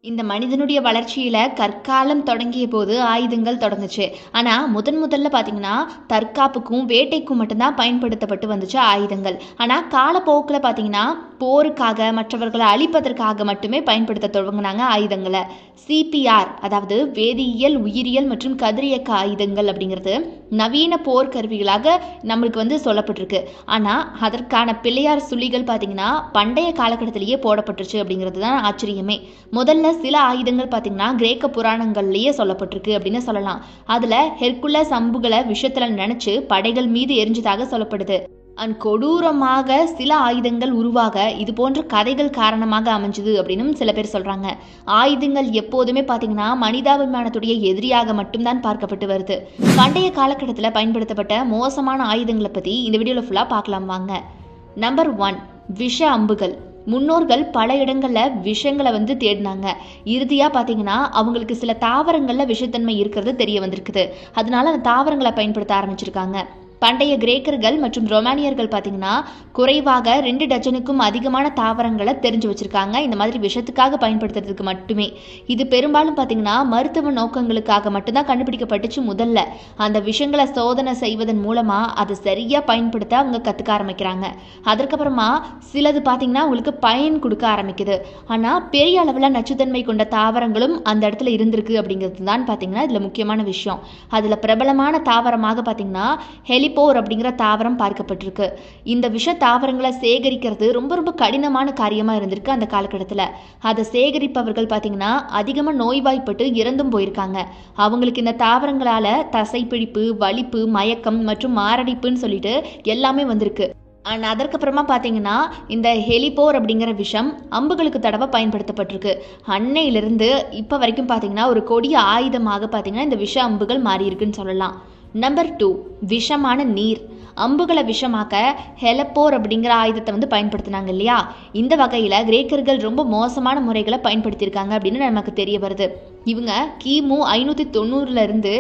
இந்த மனிதனுடைய வளர்ச்சியில கற்காலம் தொடங்கிய போது ஆயுதங்கள் தொடங்குச்சு. ஆனா முதல்ல பாத்தீங்கன்னா தற்காப்புக்கும் வேட்டைக்கும் மட்டும்தான் பயன்படுத்தப்பட்டு வந்துச்சு ஆயுதங்கள். ஆனா காலப்போக்கில் பாத்தீங்கன்னா போருக்காக மற்றவர்களை அழிப்பதற்காக மட்டுமே பயன்படுத்த தொடங்கினாங்க ஆயுதங்களை. சிபிஆர் அதாவது வேதியியல், உயிரியல் மற்றும் கதிரியக்க ஆயுதங்கள் அப்படிங்கிறது நவீன போர் கருவிகளாக நம்மளுக்கு சொல்லப்பட்டிருக்கு. ஆனா அதற்கான பிள்ளையார் சுழிகள் பாத்தீங்கன்னா பண்டைய காலகட்டத்திலேயே போடப்பட்டுருச்சு அப்படிங்கிறது தான் ஆச்சரியமே. முதல்ல சில ஆயுதங்கள் பாத்தீங்கன்னா கிரேக்க புராணங்கள்லயே சொல்லப்பட்டிருக்கு அப்படின்னு சொல்லலாம். அதுல ஹெர்குலஸ் அம்புகளை விஷத்துல நினைச்சு படைகள் மீது எரிஞ்சதாக சொல்லப்படுது. கொடூரமாக சில ஆயுதங்கள் உருவாக இது போன்ற கதைகள் காரணமாக அமைஞ்சது அப்படின்னு சில பேர் சொல்றாங்க. ஆயுதங்கள் எப்போதுமே பாத்தீங்கன்னா மனிதாபிமானத்துடைய எதிரியாக மட்டும்தான் பார்க்கப்பட்டு வருது. பண்டைய காலகட்டத்தில் பயன்படுத்தப்பட்ட மோசமான ஆயுதங்களை பத்தி இந்த வீடியோல ஃபுல்லா பார்க்கலாம் வாங்க. நம்பர் 1, விஷ அம்புகள். முன்னோர்கள் பல இடங்கள்ல விஷங்களை தேடினாங்க. இறுதியா பாத்தீங்கன்னா அவங்களுக்கு சில தாவரங்கள்ல விஷத்தன்மை இருக்கிறது தெரிய வந்திருக்குது. அதனால அந்த தாவரங்களை பயன்படுத்த ஆரம்பிச்சிருக்காங்க. பண்டைய கிரேக்கர்கள் மற்றும் ரொமானியர்கள் பாத்தீங்கன்னா குறைவாக 2 டஜனுக்கும் அதிகமான தாவரங்களை தெரிஞ்சு வச்சிருக்காங்க, இந்த மாதிரி விஷத்துக்காக பயன்படுத்துறதுக்கு மட்டுமே. இது பெரும்பாலும் பாத்தீங்கன்னா மருத்துவ நோக்கங்களுக்காக மட்டும்தான் கண்டுபிடிக்கப்பட்டுச்சு. முதல்ல அந்த விஷங்களை சோதனை செய்வதன் மூலமா அதை சரியா பயன்படுத்த அவங்க கத்துக்க ஆரம்பிக்கிறாங்க. அதற்கப்புறமா சிலது பாத்தீங்கன்னா உங்களுக்கு பயன் கொடுக்க ஆரம்பிக்குது. ஆனா பெரிய அளவுல நச்சுத்தன்மை கொண்ட தாவரங்களும் அந்த இடத்துல இருந்திருக்கு அப்படிங்கிறது தான் பாத்தீங்கன்னா இதுல முக்கியமான விஷயம். அதுல பிரபலமான தாவரமாக பாத்தீங்கன்னா ஹெலிபோர் அப்படிங்கிற தாவரம் பார்க்கப்பட்டிருக்கு. இந்த விஷ தாவரங்களை சேகரிக்கிறது ரொம்ப கடினமான காரியமா இருந்திருக்கு அந்த காலகட்டத்தில். அதை சேகரிப்பவர்கள் பார்த்தீங்கன்னா அதிகமாக நோய்வாய்ப்பட்டு இறந்தும் போயிருக்காங்க. அவங்களுக்கு இந்த தாவரங்களால தசைப்பிடிப்பு, வலிப்பு, மயக்கம் மற்றும் மாரடைப்புன்னு சொல்லிட்டு எல்லாமே வந்திருக்கு. அதற்கப்புறமா பார்த்தீங்கன்னா இந்த ஹெலிபோர் அப்படிங்கிற விஷம் அம்புகளுக்கு தடவை பயன்படுத்தப்பட்டிருக்கு. அன்னையிலிருந்து இப்போ வரைக்கும் பார்த்தீங்கன்னா ஒரு கொடிய ஆயுதமாக பார்த்தீங்கன்னா இந்த விஷ அம்புகள் மாறி இருக்குன்னு சொல்லலாம். நம்பர் 2, விஷமான நீர். அம்புகளை விஷமாக்க ஹெலப்போர் அப்படிங்கிற ஆயுதத்தை பயன்படுத்தினாங்க இல்லையா. இந்த வகையில் கிரேக்கர்கள் ரொம்ப மோசமான முறைகளை பயன்படுத்தியிருக்காங்க அப்படின்னு நமக்கு தெரிய வருது. இவங்க கிமு 590 இருந்து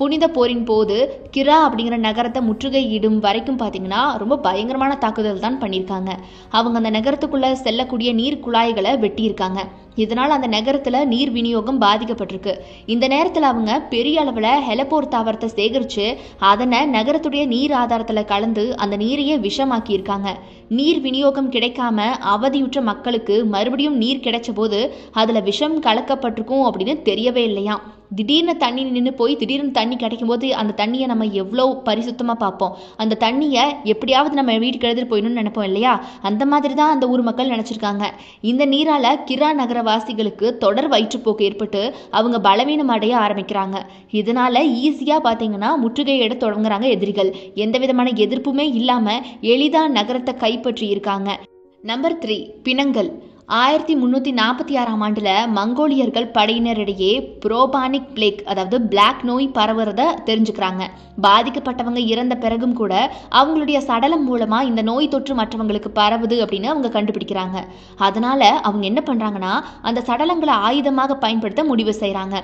புனித போரின் போது கிரா அப்படிங்கிற நகரத்தை முற்றுகையிடும் வரைக்கும் பார்த்தீங்கன்னா ரொம்ப பயங்கரமான தாக்குதல் தான் பண்ணியிருக்காங்க. அவங்க அந்த நகரத்துக்குள்ள செல்லக்கூடிய நீர் குழாய்களை வெட்டியிருக்காங்க. இதனால் அந்த நகரத்தில் நீர் விநியோகம் பாதிக்கப்பட்டிருக்கு. இந்த நேரத்தில் அவங்க பெரிய அளவில் ஹெலப்போர் தாவரத்தை சேகரித்து அதனை நகரத்துடைய நீர் ஆதாரத்தில் கலந்து அந்த நீரையே விஷமாக்கி இருக்காங்க. நீர் விநியோகம் கிடைக்காம அவதியுற்ற மக்களுக்கு மறுபடியும் நீர் கிடைச்ச போது அதில் விஷம் கலக்கப்பட்டிருக்கும் அப்படின்னு தெரியவே இல்லையா. திடீர்னு தண்ணி நின்று போய் திடீர்னு தண்ணி கிடைக்கும் போது அந்த தண்ணியை நம்ம எவ்வளோ பரிசுத்தமாக பார்ப்போம். அந்த தண்ணியை எப்படியாவது நம்ம வீட்டுக்கு எழுதிட்டு போயிடணும்னு நினைப்போம் இல்லையா. அந்த மாதிரி தான் அந்த ஊர் மக்கள் நினச்சிருக்காங்க. இந்த நீரால் கிரா நகரவாசிகளுக்கு தொடர் வயிற்றுப்போக்கு ஏற்பட்டு அவங்க பலவீனம் அடைய ஆரம்பிக்கிறாங்க. இதனால ஈஸியாக பார்த்தீங்கன்னா முற்றுகையிட தொடங்குறாங்க எதிரிகள். எந்த விதமான எதிர்ப்புமே இல்லாமல் எளிதாக நகரத்தை கைப்பற்றி இருக்காங்க. நம்பர் 3, பிணங்கள். 1346ஆம் ஆண்டுல மங்கோலியர்கள் படையினரிடையே புரோபானிக் பிளேக் அதாவது பிளாக் நோய் பரவுறத தெரிஞ்சுக்கிறாங்க. பாதிக்கப்பட்டவங்க இறந்த பிறகும் கூட அவங்களுடைய சடலம் மூலமா இந்த நோய் தொற்று மற்றவங்களுக்கு பரவுது அப்படின்னு அவங்க கண்டுபிடிக்கிறாங்க. அதனால அவங்க என்ன பண்றாங்கன்னா அந்த சடலங்களை ஆயுதமாக பயன்படுத்த முடிவு செய்யறாங்க.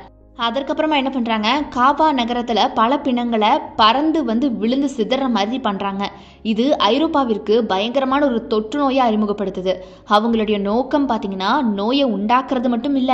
அதற்கப்புறமா என்ன பண்றாங்க, காபா நகரத்துல பல பிணங்களை பறந்து விழுந்து சிதற மாதிரி பண்றாங்க. இது ஐரோப்பாவிற்கு பயங்கரமான ஒரு தொற்று நோயை அறிமுகப்படுத்துது. அவங்களுடைய நோக்கம் பாத்தீங்கன்னா நோயை உண்டாக்குறது மட்டும் இல்ல,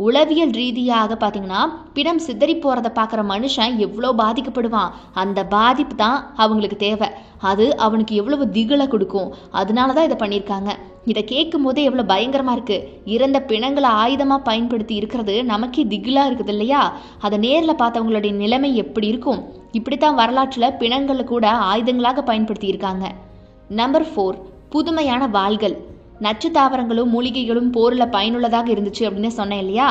உளவியல் ரீதியாக பாத்தீங்கன்னா பிணம் சிதறி போறதை பார்க்குற மனுஷன் எவ்வளோ பாதிக்கப்படுவான். அந்த பாதிப்பு தான் அவங்களுக்கு தேவை. அது அவனுக்கு எவ்வளவு திகிலை கொடுக்கும். அதனாலதான் இதை பண்ணியிருக்காங்க. இதை கேட்கும் போதே எவ்வளவு பயங்கரமா இருக்கு. இறந்த பிணங்களை ஆயுதமா பயன்படுத்தி இருக்கிறது நமக்கே திகிலா இருக்குது இல்லையா. அதை நேரில் பார்த்தவங்களுடைய நிலைமை எப்படி இருக்கும். இப்படித்தான் வரலாற்றுல பிணங்களை கூட ஆயுதங்களாக பயன்படுத்தி இருக்காங்க. நம்பர் 4, புதுமையான வாள்கள். நச்சு தாவரங்களும் மூலிகைகளும் போரில் பயனுள்ளதாக இருந்துச்சு அப்படின்னு சொன்னேன் இல்லையா.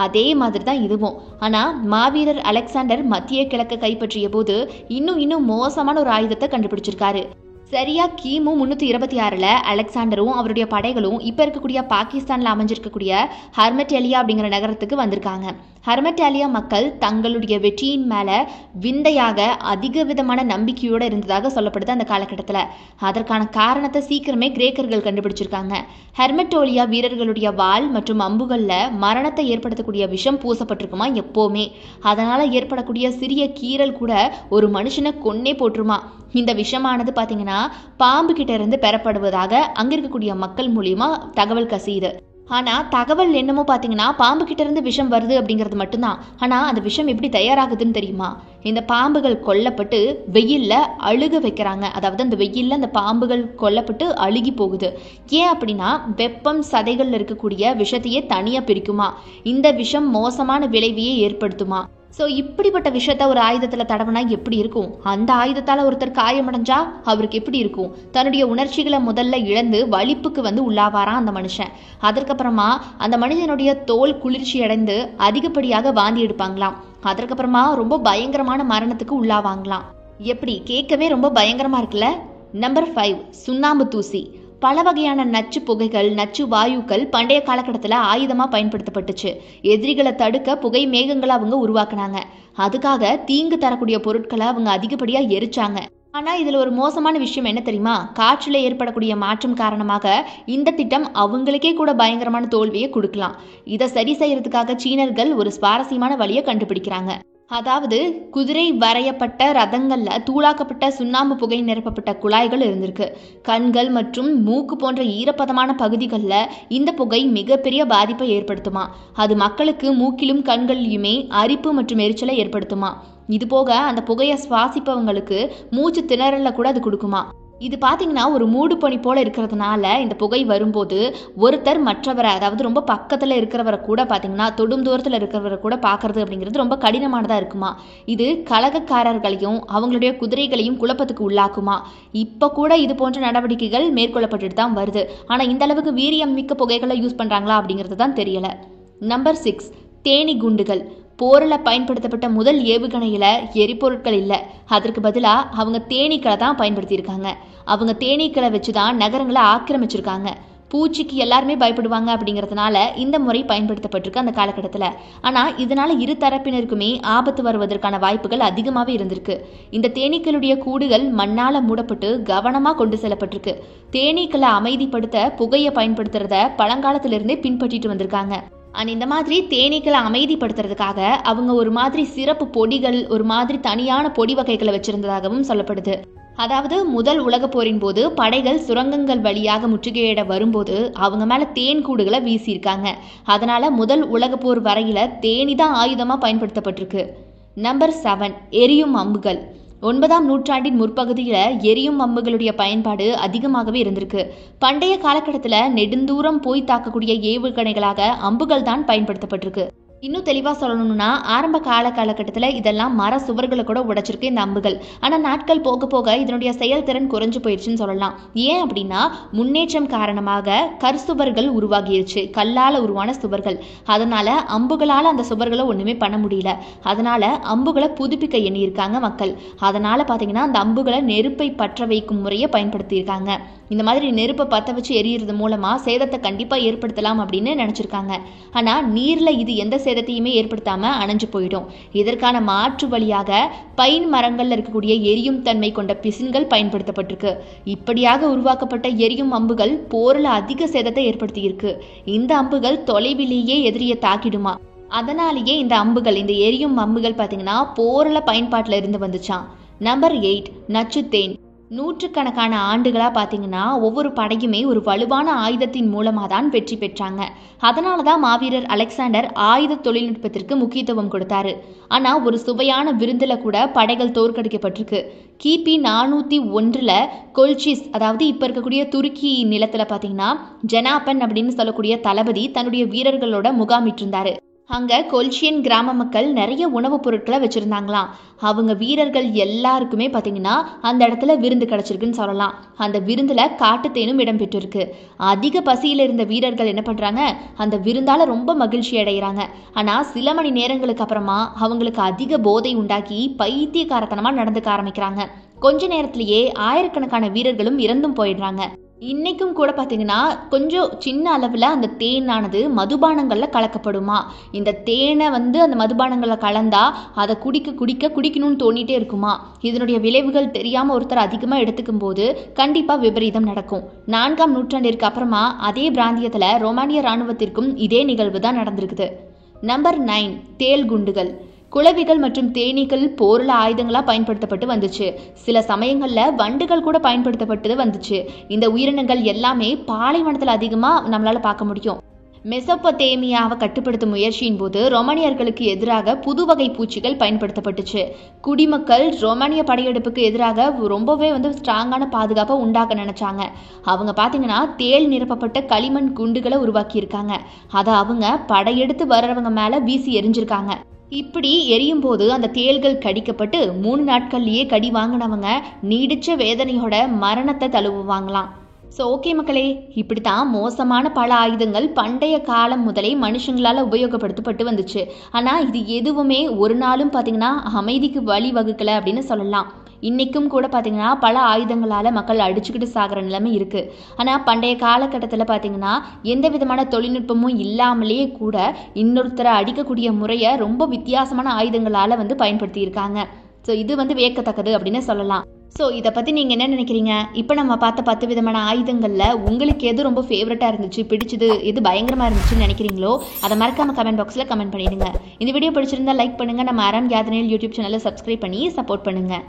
அதே மாதிரி தான் இதுவும். ஆனால் மாவீரர் அலெக்சாண்டர் மத்திய கிழக்கை கைப்பற்றிய போது இன்னும் மோசமான ஒரு ஆயுதத்தை கண்டுபிடிச்சிருக்காரு. சரியா கிமு 326 அலெக்சாண்டரும் அவருடைய படைகளும் இப்ப இருக்கக்கூடிய பாகிஸ்தான்ல அமைஞ்சிருக்கக்கூடிய ஹர்மட்டேலியா அப்படிங்கிற நகரத்துக்கு வந்திருக்காங்க. ஹர்மட்டேலியா மக்கள் தங்களுடைய வெற்றியின் மேல விந்தையாக அதிக விதமான நம்பிக்கையோட இருந்ததாக சொல்லப்படுது அந்த காலகட்டத்தில். அதற்கான காரணத்தை சீக்கிரமே கிரேக்கர்கள் கண்டுபிடிச்சிருக்காங்க. ஹெர்மட்டோலியா வீரர்களுடைய வாள் மற்றும் அம்புகள்ல மரணத்தை ஏற்படுத்தக்கூடிய விஷம் பூசப்பட்டிருக்குமா எப்போவுமே. அதனால ஏற்படக்கூடிய சிறிய கீறல் கூட ஒரு மனுஷனை கொன்னே போட்டுருமா. இந்த விஷமானது பாத்தீங்கன்னா பாம்பு கிட்ட இருந்து பெறப்படுவதாக அங்க இருக்கக்கூடிய மக்கள் மூலியமா தகவல் கசியுது. ஆனால் தகவல் என்னமோ பார்த்தீங்கன்னா பாம்பு கிட்ட இருந்து விஷம் வருது அப்படிங்கிறது மட்டும்தான். ஆனால் அந்த விஷம் எப்படி தயாராகுதுன்னு தெரியுமா? இந்த பாம்புகள் கொல்லப்பட்டு வெயிலில் அழுக வைக்கிறாங்க. அதாவது அந்த வெயிலில் அந்த பாம்புகள் கொல்லப்பட்டு அழுகி போகுது. ஏன் அப்படின்னா வெப்பம் சதைகளில் இருக்கக்கூடிய விஷத்தையே தனியாக பிரிக்குமா. இந்த விஷம் மோசமான விளைவையே ஏற்படுத்துமா. ஸோ இப்படிப்பட்ட விஷயத்த ஒரு ஆயுதத்தில் தடவினா எப்படி இருக்கும்? அந்த ஆயுதத்தால் ஒருத்தர் காயமடைஞ்சா அவருக்கு எப்படி இருக்கும்? தன்னுடைய உணர்ச்சிகளை முதல்ல இழந்து வலிப்புக்கு உள்ளாவாராம் அந்த மனுஷன். அதற்கப்புறமா அந்த மனிதனுடைய தோல் குளிர்ச்சி அடைந்து அதிகப்படியாக வாந்தி எடுப்பாங்களாம். அதற்கப்புறமா ரொம்ப பயங்கரமான மரணத்துக்கு உள்ளாவாங்களாம். எப்படி கேட்கவே ரொம்ப பயங்கரமா இருக்குல்ல. நம்பர் 5 சுண்ணாம்பு தூசி. பல வகையான நச்சு புகைகள் நச்சு வாயுக்கள் பண்டைய காலகட்டத்தில் ஆயுதமாக பயன்படுத்தப்பட்டுச்சு. எதிரிகளை தடுக்க புகை மேகங்களை அவங்க உருவாக்குனாங்க. அதுக்காக தீங்கு தரக்கூடிய பொருட்களை அவங்க அதிகப்படியாக எரிச்சாங்க. ஆனால் இதில் ஒரு மோசமான விஷயம் என்ன தெரியுமா? காற்றில் ஏற்படக்கூடிய மாற்றம் காரணமாக இந்த திட்டம் அவங்களுக்கே கூட பயங்கரமான தோல்வியை கொடுக்கலாம். இதை சரி செய்யறதுக்காக சீனர்கள் ஒரு சுவாரஸ்யமான வழியை கண்டுபிடிக்கிறாங்க. அதாவது குதிரை வரையப்பட்ட ரதங்கள்ல தூளாக்கப்பட்ட சுண்ணாம்பு புகை நிரப்பப்பட்ட குழாய்கள் இருந்திருக்கு. கண்கள் மற்றும் மூக்கு போன்ற ஈரப்பதமான பகுதிகளில் இந்த புகை மிகப்பெரிய பாதிப்பை ஏற்படுத்துமா. அது மக்களுக்கு மூக்கிலும் கண்கள்லையுமே அரிப்பு மற்றும் எரிச்சலை ஏற்படுத்துமா. இது போக அந்த புகையை சுவாசிப்பவங்களுக்கு மூச்சு திணறல கூட அது கொடுக்குமா. இது பார்த்தீங்கன்னா ஒரு மூடு பனி போல இருக்கிறதுனால இந்த புகை வரும்போது ஒருத்தர் மற்றவரை, அதாவது ரொம்ப பக்கத்தில் இருக்கிறவரை கூட பார்த்தீங்கன்னா தொடும் தூரத்தில் இருக்கிறவரை கூட பார்க்கறது அப்படிங்கிறது ரொம்ப கடினமானதாக இருக்குமா. இது கலகக்காரர்களையும் அவங்களுடைய குதிரைகளையும் குழப்பத்துக்கு உள்ளாக்குமா. இப்போ கூட இது போன்ற நடவடிக்கைகள் மேற்கொள்ளப்பட்டுட்டு தான் வருது. ஆனால் இந்த அளவுக்கு வீரியம் மிக்க புகைகளை யூஸ் பண்ணுறாங்களா அப்படிங்கிறது தான் தெரியல. நம்பர் 6 தேனி குண்டுகள். போரில் பயன்படுத்தப்பட்ட முதல் ஏவுகணையில் எரிபொருட்கள் இல்லை. அதற்கு பதிலாக அவங்க தேனீக்களை தான் பயன்படுத்தியிருக்காங்க. அவங்க தேனீக்களை வச்சு தான் நகரங்களை ஆக்கிரமிச்சிருக்காங்க. பூச்சிக்கு எல்லாருமே பயப்படுவாங்க அப்படிங்கிறதுனால இந்த முறை பயன்படுத்தப்பட்டிருக்கு அந்த காலகட்டத்தில். ஆனால் இதனால இரு தரப்பினருக்குமே ஆபத்து வருவதற்கான வாய்ப்புகள் அதிகமாகவே இருந்திருக்கு. இந்த தேனீக்களுடைய கூடுகள் மண்ணால் மூடப்பட்டு கவனமாக கொண்டு செல்லப்பட்டிருக்கு. தேனீக்களை அமைதிப்படுத்த புகையை பயன்படுத்துறத பழங்காலத்திலிருந்தே பின்பற்றிட்டு வந்திருக்காங்க. அண்ட் இந்த மாதிரி தேனீக்களை அமைதிப்படுத்துறதுக்காக அவங்க ஒரு மாதிரி சிறப்பு பொடிகள், ஒரு மாதிரி தனியான பொடி வகைகளை வச்சிருந்ததாகவும் சொல்லப்படுது. அதாவது முதல் உலக போரின் போது படைகள் சுரங்கங்கள் வழியாக முற்றுகையிட வரும்போது அவங்க மேல தேன் கூடுகளை வீசியிருக்காங்க. அதனால முதல் உலக போர் வரையில தேனி தான் ஆயுதமா பயன்படுத்தப்பட்டிருக்கு. நம்பர் 7 எரியும் அம்புகள். 9ஆம் நூற்றாண்டின் முற்பகுதியில் எரியும் அம்புகளுடைய பயன்பாடு அதிகமாகவே இருந்திருக்கு. பண்டைய காலகட்டத்தில் நெடுந்தூரம் போய் தாக்கக்கூடிய ஏவுகணைகளாக அம்புகள் தான் பயன்படுத்தப்பட்டிருக்கு. இன்னும் தெளிவாக சொல்லணும்னா ஆரம்ப காலகட்டத்தில் இதெல்லாம் மர சுவர்களை கூட உடைச்சிருக்கு இந்த அம்புகள். ஆனால் நாட்கள் போக போக இதனுடைய செயல்திறன் குறைஞ்சு போயிடுச்சுன்னு சொல்லலாம். ஏன் அப்படின்னா முன்னேற்றம் காரணமாக கற்சுவர்கள் உருவாகிருச்சு, கல்லால் உருவான சுவர்கள். அதனால அம்புகளால் அந்த சுவர்களை ஒன்றுமே பண்ண முடியல. அதனால அம்புகளை புதுப்பிக்க எண்ணியிருக்காங்க மக்கள். அதனால பார்த்தீங்கன்னா அந்த அம்புகளை நெருப்பை பற்ற வைக்கும் முறையை பயன்படுத்தியிருக்காங்க. இந்த மாதிரி நெருப்பை பற்ற வச்சு எரியறது மூலமாக சேதத்தை கண்டிப்பாக ஏற்படுத்தலாம் அப்படின்னு நினச்சிருக்காங்க. ஆனால் நீரில் இது எந்த சேதத்தையுமே ஏற்படுத்தாம அணைஞ்சு போயிடும். இதற்கான மாற்று வழியாக பைன் மரங்கள்ல இருக்கக்கூடிய எரியும் தன்மை கொண்ட பிசின்கள் பயன்படுத்தப்பட்டிருக்கு. இப்படியாக உருவாக்கப்பட்ட எரியும் அம்புகள் போரில் அதிக சேதத்தை ஏற்படுத்தி இருக்கு. இந்த அம்புகள் தொலைவிலேயே எதிரியை தாக்கிடுமா. அதனாலேயே இந்த அம்புகள், இந்த எரியும் அம்புகள் பார்த்தீங்கன்னா போரில் பயன்பாட்டில் இருந்து வந்துச்சான். நம்பர் 8 நச்சுத்தேன். நூற்றுக்கணக்கான ஆண்டுகளாக பார்த்தீங்கன்னா ஒவ்வொரு படையுமே ஒரு வலுவான ஆயுதத்தின் மூலமாக தான் வெற்றி பெற்றாங்க. அதனால தான் மாவீரர் அலெக்சாண்டர் ஆயுத தொழில்நுட்பத்திற்கு முக்கியத்துவம் கொடுத்தாரு. ஆனால் ஒரு சுவையான விருந்தில் கூட படைகள் தோற்கடிக்கப்பட்டிருக்கு. கிபி 401 கொல்சிஸ், அதாவது இப்போ இருக்கக்கூடிய துருக்கி நிலத்தில் பார்த்தீங்கன்னா ஜெனாபன் அப்படின்னு சொல்லக்கூடிய தளபதி தன்னுடைய வீரர்களோட முகாமிட்டிருந்தாரு. அங்கே கொல்சியன் கிராம மக்கள் நிறைய உணவுப் பொருட்களை வச்சுருந்தாங்களாம். அவங்க வீரர்கள் எல்லாருக்குமே பார்த்தீங்கன்னா அந்த இடத்துல விருந்து கிடச்சிருக்குன்னு சொல்லலாம். அந்த விருந்தில் காட்டுத்தேனும் இடம்பெற்றிருக்கு. அதிக பசியில் இருந்த வீரர்கள் என்ன பண்ணுறாங்க, அந்த விருந்தால் ரொம்ப மகிழ்ச்சி அடைகிறாங்க. ஆனால் சில மணி நேரங்களுக்கு அப்புறமா அவங்களுக்கு அதிக போதை உண்டாக்கி பைத்தியக்காரத்தனமாக நடந்துக்க ஆரம்பிக்கிறாங்க. கொஞ்ச நேரத்திலேயே ஆயிரக்கணக்கான வீரர்களும் இறந்தும் போயிடுறாங்க. இன்னைக்கும் கூட பார்த்தீங்கன்னா கொஞ்சம் சின்ன அளவில் அந்த தேனானது மதுபானங்களில் கலக்கப்படுமா. இந்த தேனை அந்த மதுபானங்களில் கலந்தா அதை குடிக்கணும்னு தோணிட்டே இருக்குமா. இதனுடைய விளைவுகள் தெரியாமல் ஒருத்தர் அதிகமாக எடுத்துக்கும் போது கண்டிப்பாக விபரீதம் நடக்கும். 4ஆம் நூற்றாண்டிற்கு அப்புறமா அதே பிராந்தியத்தில் ரோமானிய இராணுவத்திற்கும் இதே நிகழ்வு தான் நடந்திருக்குது. நம்பர் 9 தேள் குண்டுகள். குளவிகள் மற்றும் தேனீக்கள் போரில் ஆயுதங்களாக பயன்படுத்தப்பட்டு வந்துச்சு. சில சமயங்களில் வண்டுகள் கூட பயன்படுத்தப்பட்டு வந்துச்சு. இந்த உயிரினங்கள் எல்லாமே பாலைவனத்தில் அதிகமாக நம்மளால் பார்க்க முடியும். மெசொப்பொத்தேமியாவை கட்டுப்படுத்தும் முயற்சியின் போது ரொமானியர்களுக்கு எதிராக புது வகை பூச்சிகள் பயன்படுத்தப்பட்டுச்சு. குடிமக்கள் ரொமானிய படையெடுப்புக்கு எதிராக ரொம்பவே ஸ்ட்ராங்கான பாதுகாப்பை உண்டாக்க நினைச்சாங்க. அவங்க பார்த்தீங்கன்னா தேள் நிரப்பப்பட்ட களிமண் குண்டுகளை உருவாக்கியிருக்காங்க. அதை அவங்க படையெடுத்து வர்றவங்க மேலே வீசி எரிஞ்சிருக்காங்க. இப்படி எரியும் போது அந்த தேள்கள் கடிக்கப்பட்டு 3 நாட்கள்லயே கடி வாங்கினவங்க நீடிச்ச வேதனையோட மரணத்தை தழுவுவாங்களாம். ஸோ ஓகே மக்களே, இப்படித்தான் மோசமான பல ஆயுதங்கள் பண்டைய காலம் முதலே மனுஷங்களால் உபயோகப்படுத்தப்பட்டு வந்துச்சு. ஆனால் இது எதுவுமே ஒரு நாளும் பார்த்தீங்கன்னா அமைதிக்கு வழி வகுக்கலை அப்படின்னு சொல்லலாம். இன்றைக்கும் கூட பார்த்தீங்கன்னா பல ஆயுதங்களால் மக்கள் அடிச்சுக்கிட்டு சாகிற நிலைமை இருக்குது. ஆனால் பண்டைய காலகட்டத்தில் பார்த்தீங்கன்னா எந்த விதமான தொழில்நுட்பமும் இல்லாமலேயே கூட இன்னொருத்தரை அடிக்கக்கூடிய முறையை ரொம்ப வித்தியாசமான ஆயுதங்களால் பயன்படுத்தியிருக்காங்க. ஸோ இது வியக்கத்தக்கது அப்படின்னு சொல்லலாம். ஸோ இதை பற்றி நீங்கள் என்ன நினைக்கிறீங்க? இப்போ நம்ம பார்த்த 10 விதமான ஆயுதங்களில் உங்களுக்கு எது ரொம்ப ஃபேவரட்டாக இருந்துச்சு, பிடிச்சது, எது பயங்கரமாக இருந்துச்சுன்னு நினைக்கிறீங்களோ அதை மறக்காமல் கமெண்ட் பாக்ஸில் கமெண்ட் பண்ணிடுங்க. இந்த வீடியோ பிடிச்சிருந்தா லைக் பண்ணுங்கள். நம்ம அறம் யாதனையில் யூடியூப் சேனலை சப்ஸ்கிரைப் பண்ணி சப்போர்ட் பண்ணுங்கள்.